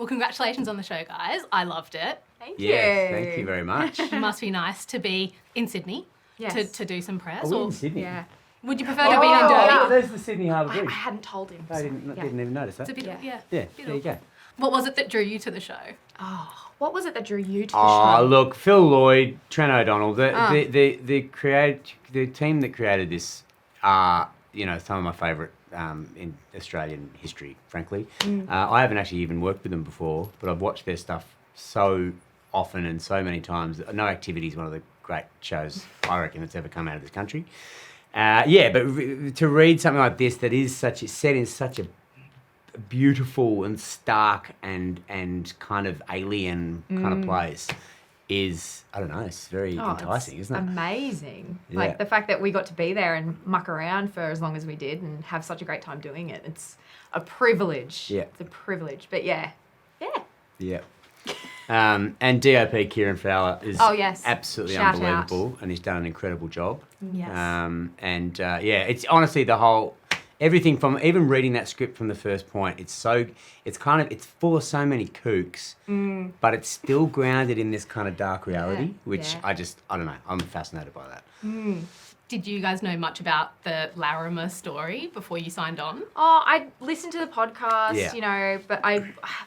Well, congratulations on the show, guys. I loved it. Thank you. Yes, thank you very much. It must be nice to be in Sydney Yes. to do some press. Are we Or in Sydney? Yeah. would you prefer to be in Derby? yeah. There's the Sydney Harbour I Bridge. hadn't told him. I didn't even notice that. It's a bit, Yeah. Yeah, bit there you of- go. What was it that drew you to the show? Oh, what was it that drew you to the Oh, show? look, Phil Lloyd, Trent O'Donnell, the team that created this are, some of my favourite in Australian history, frankly. I haven't actually even worked with them before, but I've watched their stuff so often and so many times. No Activity is one of the great shows, I reckon, that's ever come out of this country. But to read something like this that is set in such a beautiful and stark and kind of alien kind of place is, I don't know, it's very enticing, isn't it? Amazing. Yeah. Like the fact that we got to be there and muck around for as long as we did and have such a great time doing it. It's a privilege. Yeah. It's a privilege. But yeah. Yeah. And DOP Kieran Fowler is absolutely Shout unbelievable, and he's done an incredible job. Yes. It's honestly everything from even reading that script from the first point. It's full of so many kooks, but it's still grounded in this kind of dark reality, which I don't know. I'm fascinated by that. Did you guys know much about the Larimer story before you signed on? Oh, I listened to the podcast, but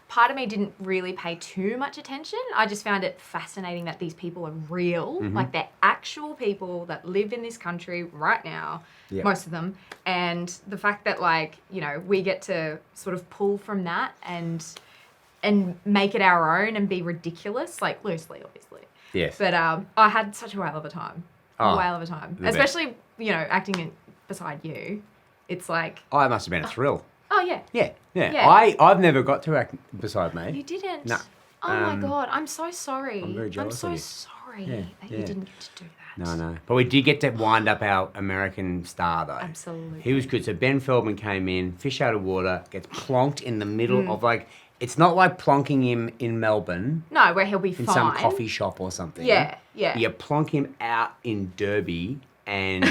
part of me didn't really pay too much attention. I just found it fascinating that these people are real, like they're actual people that live in this country right now, most of them. And the fact that we get to sort of pull from that and make it our own and be ridiculous, like loosely, obviously. Yes. But I had such a whale of a time. Oh, a whale of a time. Especially, acting beside you. It's like... Oh, it must have been a thrill. Oh, yeah. Yeah. I've never got to act beside me. You didn't? No. Oh, my God. I'm so sorry. I'm very jealous of you. Sorry that Yeah. you didn't get to do that. No. But we did get to wind up our American star, though. Absolutely. He was good. So Ben Feldman came in, fish out of water, gets plonked in the middle of it's not like plonking him in Melbourne. No, where he'll be in fine. some coffee shop or something. Yeah. You plonk him out in Derby and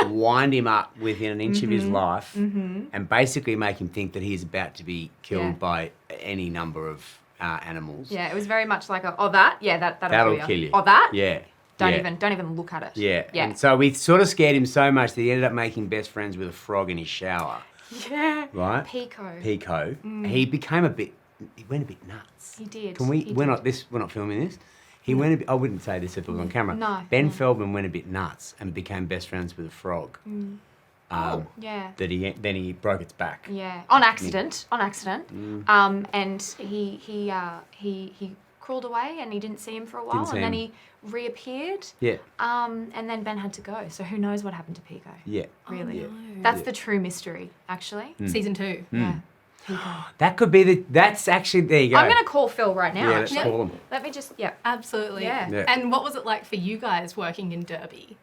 wind him up within an inch of his life and basically make him think that he's about to be killed by any number of animals. Yeah, it was very much like that'll That'll kill you. Oh, that? Yeah. Don't even look at it. Yeah. Yeah. And so we sort of scared him so much that he ended up making best friends with a frog in his shower. Yeah. Right? Pico. He went a bit nuts. He did. We're not filming this. He went a bit, I wouldn't say this if it was on camera. No. Ben Feldman went a bit nuts and became best friends with a frog. Yeah. Then he broke its back. Yeah. On accident. And he crawled away and he didn't see him for a while and then he reappeared. Yeah. And then Ben had to go. So who knows what happened to Pico? Yeah. Really. no. That's the true mystery, actually. Season 2. Yeah. Pico. That could be that's actually, there you go. I'm going to call Phil right now, Yeah, let's actually. call him. Let me just, Absolutely. Yeah. And what was it like for you guys working in Derby?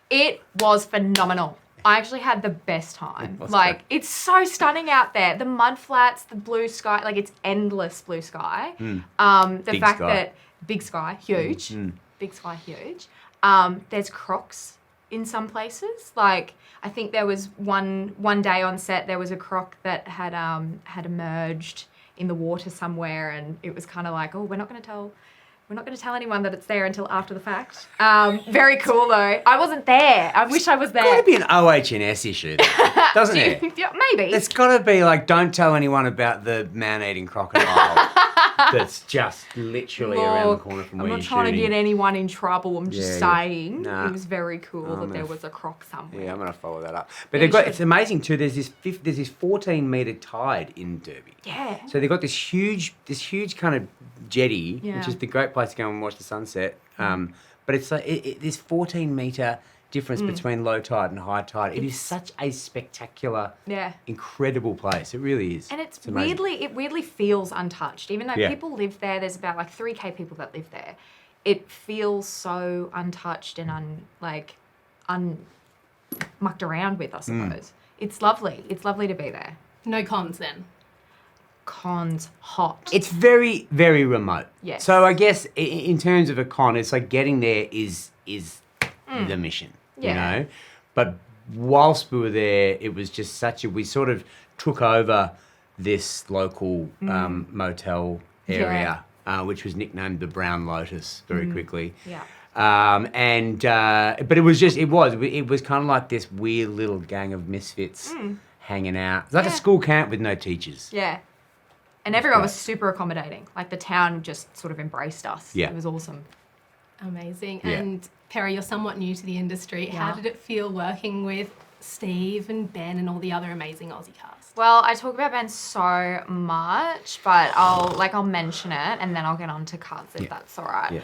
It was phenomenal. I actually had the best time. That's Like, great. it's so stunning out there. The mud flats, the blue sky, like it's endless blue sky. The Big fact sky. that big sky, huge. Big sky, huge. There's crocs in some places. Like, I think there was one day on set, there was a croc that had emerged in the water somewhere, and it was kind of like, oh, we're not going to tell anyone that it's there until after the fact. Very cool though. I wasn't there. I wish I was there. Got to be an OH&S issue, though, doesn't it? Yeah, maybe. It's got to be like, don't tell anyone about the man-eating crocodile that's just literally around the corner from where I'm you're not trying shooting. to get anyone in trouble. I'm just saying Nah. it was very cool I'm that there gonna was a croc somewhere. Yeah, I'm going to follow that up. But Yeah, it's amazing too. There's this 14-metre tide in Derby. Yeah. So they've got this huge kind of jetty, Yeah. which is the great place to go and watch the sunset. But it's like this 14-metre difference between low tide and high tide. It is such a spectacular, incredible place. It really is. And it's amazing. weirdly feels untouched. Even though people live there, there's about like 3K people that live there. It feels so untouched and mucked around with, I suppose. It's lovely. It's lovely to be there. No cons then? Cons, hot. It's very, very remote. Yes. So I guess in terms of a con, it's like getting there is the mission, you Yeah. know? But whilst we were there, it was just we sort of took over this local motel area, which was nicknamed the Brown Lotus very quickly. Yeah. But it was kind of like this weird little gang of misfits hanging out. It's like a school camp with no teachers. Yeah. And everyone was super accommodating. Like the town just sort of embraced us. Yeah. It was awesome. Amazing. Yeah. And Perry, you're somewhat new to the industry. Yeah. How did it feel working with Steve and Ben and all the other amazing Aussie cast? Well, I talk about Ben so much, but I'll mention it and then I'll get on to cards if that's all right.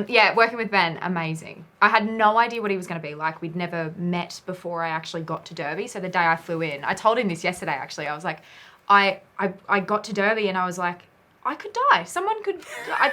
Yeah. Working with Ben, amazing. I had no idea what he was going to be like. We'd never met before I actually got to Derby. So the day I flew in, I told him this yesterday actually. I was like, I got to Derby and I was like, I could die. Someone could,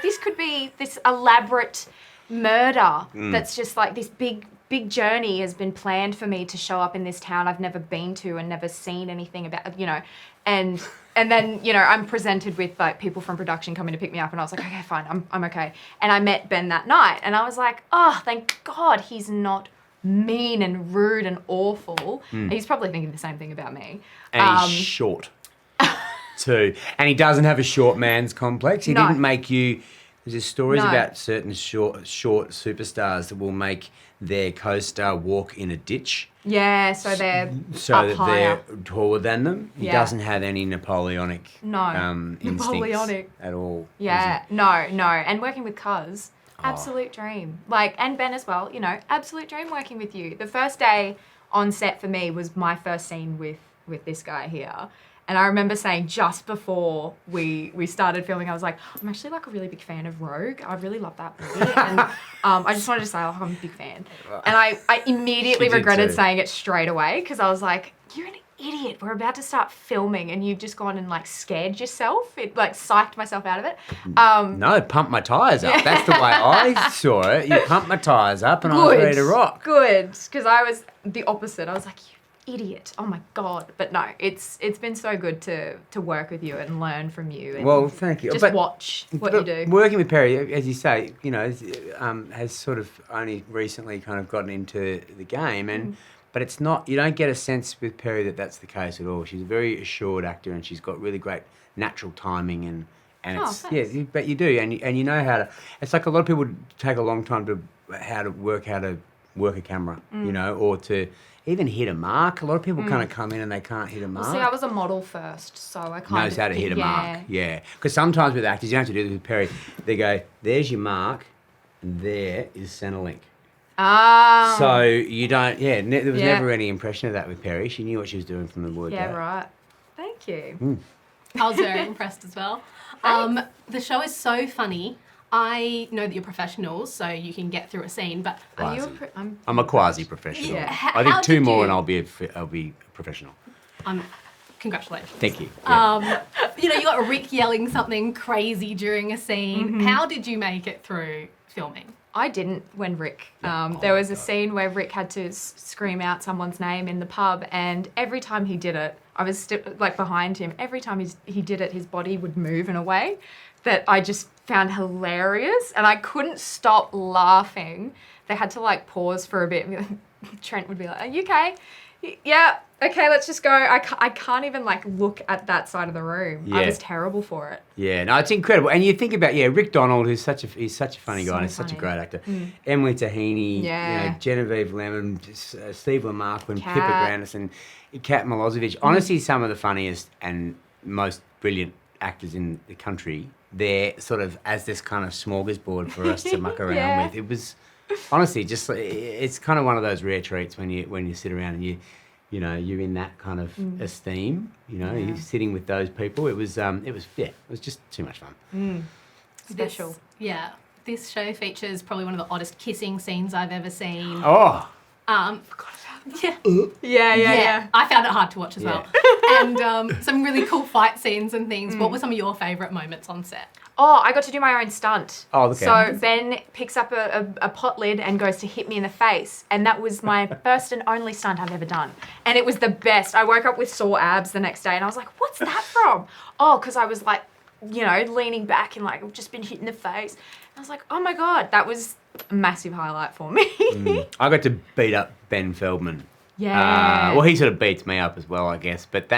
this could be this elaborate murder that's just like this big journey has been planned for me to show up in this town I've never been to and never seen anything about, you know, and then, you know, I'm presented with like people from production coming to pick me up and I was like, okay, fine, I'm okay. And I met Ben that night and I was like, oh, thank God he's not mean and rude and awful. He's probably thinking the same thing about me. And he's short, too. And he doesn't have a short man's complex. He didn't make you... There's stories about certain short superstars that will make their co-star walk in a ditch. Yeah, so they're so up that higher. they're taller than them. He doesn't have any Napoleonic instincts Napoleonic. at all. Yeah, no. And working with Cuz, absolute dream. Like, and Ben as well, you know, absolute dream working with you. The first day on set for me was my first scene with this guy here. And I remember saying just before we started filming, I was like, I'm actually like a really big fan of Rogue. I really love that movie. And I just wanted to say, like, I'm a big fan. And I immediately regretted saying it straight away because I was like, you're an idiot. We're about to start filming and you've just gone and like scared yourself. It like psyched myself out of it. No, pump my tyres up. That's the way I saw it. You pumped my tyres up and I was ready to rock. Good. Because I was the opposite. I was like, idiot. Oh my God. But no, it's been so good to work with you and learn from you. And well, thank you. Just watch what you do. Working with Perry, as you say, you know, has sort of only recently kind of gotten into the game, but it's not. You don't get a sense with Perry that that's the case at all. She's a very assured actor, and she's got really great natural timing and it's thanks. but you do, and you know how to. It's like a lot of people take a long time to work a camera, you know, or to even hit a mark. A lot of people kind of come in and they can't hit a mark. Well, see, I was a model first, so I kind knows how to hit a mark. Yeah, because sometimes with actors, you don't have to do this with Perry. They go, there's your mark, and there is Centrelink. Ah. So you don't, there was never any impression of that with Perry. She knew what she was doing from the word go. Yeah, right. Thank you. I was very impressed as well. The show is so funny. I know that you're professionals, so you can get through a scene, but Are you I'm a quasi-professional. Yeah. I think two more and I'll be professional. Congratulations. Thank you. You know, you got Rick yelling something crazy during a scene. How did you make it through filming? I didn't when Rick. There was a scene where Rick had to scream out someone's name in the pub, and every time he did it, I was like behind him. Every time he did it, his body would move in a way that I just found hilarious, and I couldn't stop laughing. They had to like pause for a bit. And Trent would be like, "Are you okay? Yeah, okay, let's just go." I can't even like look at that side of the room. I was terrible for it. Yeah, no, it's incredible. And you think about Rick Donald, he's such a funny guy and he's such a great actor. Emily Tahini, you know, Genevieve Lemon, Steve Lamarquin, Pippa Grandison, Kat Milosevic. Honestly, some of the funniest and most brilliant actors in the country. They're sort of as this kind of smorgasbord for us to muck around with. It was honestly just it's kind of one of those rare treats when you sit around and you know you're in that kind of esteem. You know, you're sitting with those people. It was just too much fun. Special. This show features probably one of the oddest kissing scenes I've ever seen. Oh. Yeah. I found it hard to watch as well. And some really cool fight scenes and things. What were some of your favourite moments on set? Oh, I got to do my own stunt. Oh, okay. So Ben picks up a pot lid and goes to hit me in the face. And that was my first and only stunt I've ever done. And it was the best. I woke up with sore abs the next day and I was like, what's that from? Oh, because I was like, you know, leaning back and like, I've just been hit in the face. And I was like, oh my God, that was a massive highlight for me. I got to beat up Ben Feldman. Yeah. Well, he sort of beats me up as well, I guess. But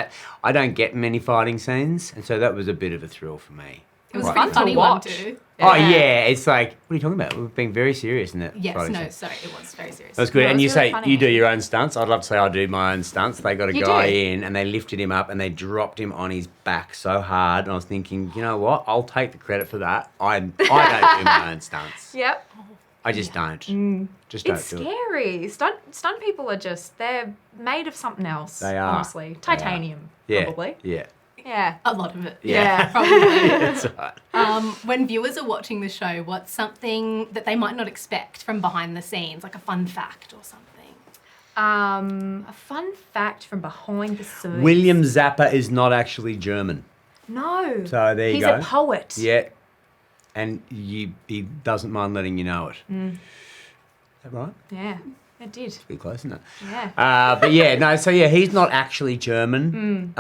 I don't get many fighting scenes. And so that was a bit of a thrill for me. It was Right. a pretty funny one watch. too. Oh yeah, it's like, what are you talking about? We're being very serious in that. Yes, Friday no, show. sorry, it was very serious. That's good. No, And it's you really say funny. you do your own stunts. I'd love to say I do my own stunts. They got a You guy do? in and they lifted him up and they dropped him on his back so hard. And I was thinking, you know what? I'll take the credit for that. I don't do my own stunts. Yep. I just don't. Just don't It's do it. scary. Stunt people are just, they're made of something else. They are. Honestly. They are. Titanium, Yeah. probably. Yeah. Yeah. A lot of it. Yeah. Probably. That's right. When viewers are watching the show, what's something that they might not expect from behind the scenes, like a fun fact or something? A fun fact from behind the scenes. William Zappa is not actually German. No. So there you He's go. a poet. Yeah. And he doesn't mind letting you know it. Is that right? Yeah. It did. Pretty close, isn't it? Yeah. But yeah, no, so yeah, he's not actually German.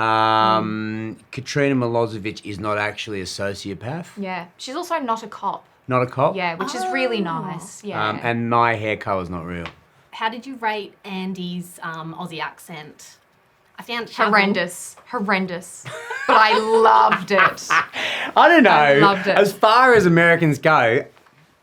Katrina Milosevic is not actually a sociopath. Yeah. She's also not a cop. Not a cop. Yeah, which is really nice. Yeah. And my hair colour's not real. How did you rate Andy's Aussie accent? I found Horrendous. But I loved it. I don't know. I loved it. As far as Americans go,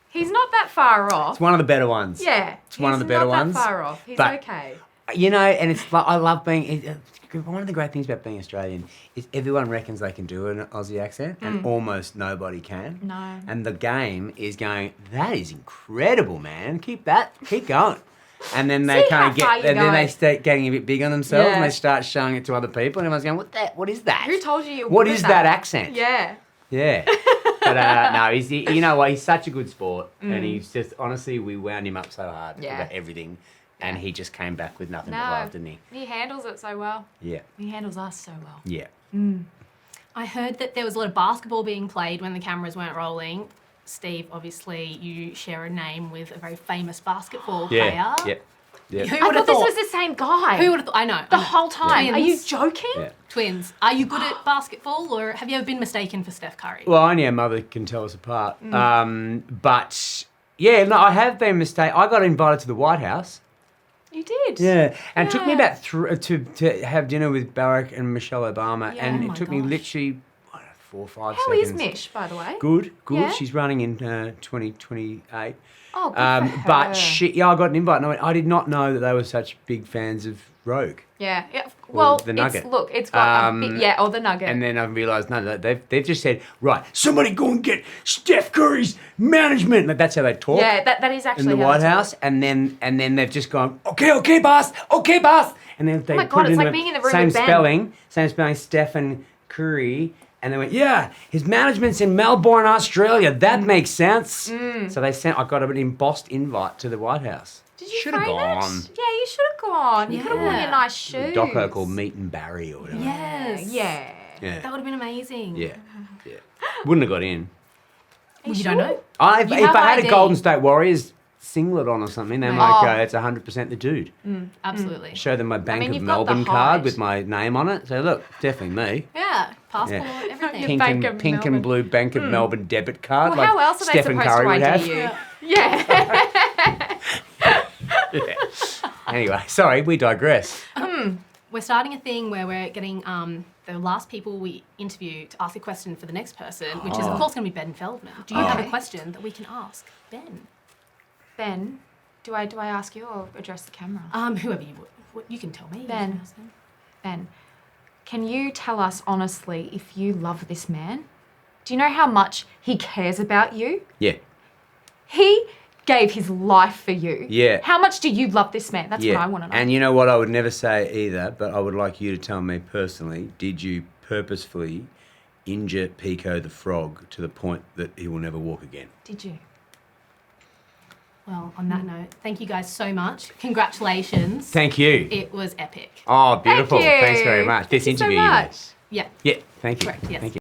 He's not that far off. it's one of the better ones. Yeah. It's one of the better ones. He's not that far off. He's but- okay. You know, and it's like, I love being. One of the great things about being Australian is everyone reckons they can do an Aussie accent, and almost nobody can. No. And the game is going, that is incredible, man. Keep going. And then they See kind how of far get, you and then go. they start getting a bit big on themselves, and Yeah. they start showing it to other people, and everyone's going, what is that? Who told you What good is at that accent? Yeah. Yeah. But no, you know what? He's such a good sport, and he's just, honestly, we wound him up so hard Yeah. about everything, and he just came back with nothing but No. love, didn't he? He handles it so well. Yeah. He handles us so well. Yeah. I heard that there was a lot of basketball being played when the cameras weren't rolling. Steve, obviously, you share a name with a very famous basketball Yeah. player. Yep. Yep. Who I would have thought thought? this was the same guy. Who would have thought? I know. the whole time. Are you Twins. joking? Yeah. Twins. Are you good at basketball, or have you ever been mistaken for Steph Curry? Well, only our mother can tell us apart. But yeah, no, I have been mistaken. I got invited to the White House. You did. Yeah, and it took me Yeah. about to have dinner with Barack and Michelle Obama, Yeah. and Oh it my took me gosh. literally 4 or 5 How seconds. is Mish, by the way? Good. Yeah? She's running in 2028. Oh, good for her. But I got an invite. And I did not know that they were such big fans of Rogue. Yeah. Yeah. Well, the Nugget. it's got a bit, yeah, or the Nugget. And then I realised, no, they've just said, right, somebody go and get Steph Curry's management. Like, that's how they talk. yeah, that is actually In the how White they talk. House, and then they've just gone, okay, boss, and then they my put God, it it's in like being in the room same with Ben. spelling, Stephen Curry, and they went, yeah, his management's in Melbourne, Australia. That makes sense. So I got an embossed invite to the White House. Did you Should have frame gone. it? Yeah, you should have gone. You could have worn Yeah. your nice shoes. A doco called Meet and Barry or whatever. Yes. Yeah. Yeah. That would have been amazing. Yeah. Wouldn't have got in. Well, you sure? don't know. If You I have had ID. a Golden State Warriors singlet on or something, they might Oh. go, it's 100% the dude. Absolutely. Show them my Bank of you've got the Melbourne card height. with my name on it. So look, definitely me. Yeah. Passport, Yeah. everything. Pink- Bank of Pink Melbourne. and blue Bank of Melbourne debit card. Well, like how else are they Stephen supposed Curry to would ID have. you? Yeah. Yeah. Yeah. Anyway, sorry, we digress. We're starting a thing where we're getting the last people we interview to ask a question for the next person, which is, of course, going to be Ben Feldman. Do you have a Okay. question that we can ask Ben? Ben, do I ask you or address the camera? Whoever you would. You can tell me. You Ben. can ask him. Ben, can you tell us honestly if you love this man? Do you know how much he cares about you? Yeah. He gave his life for you. Yeah. How much do you love this man? That's Yeah. what I want to know. And you know what I would never say either, but I would like you to tell me personally, did you purposefully injure Pico the frog to the point that he will never walk again? Did you? Well, on that note, thank you guys so much. Congratulations. Thank you. It was epic. Oh, beautiful. Thank you. Thanks very much. This Thank you so interview. much. Yeah. Yeah, thank you. Correct, yes. Thank you.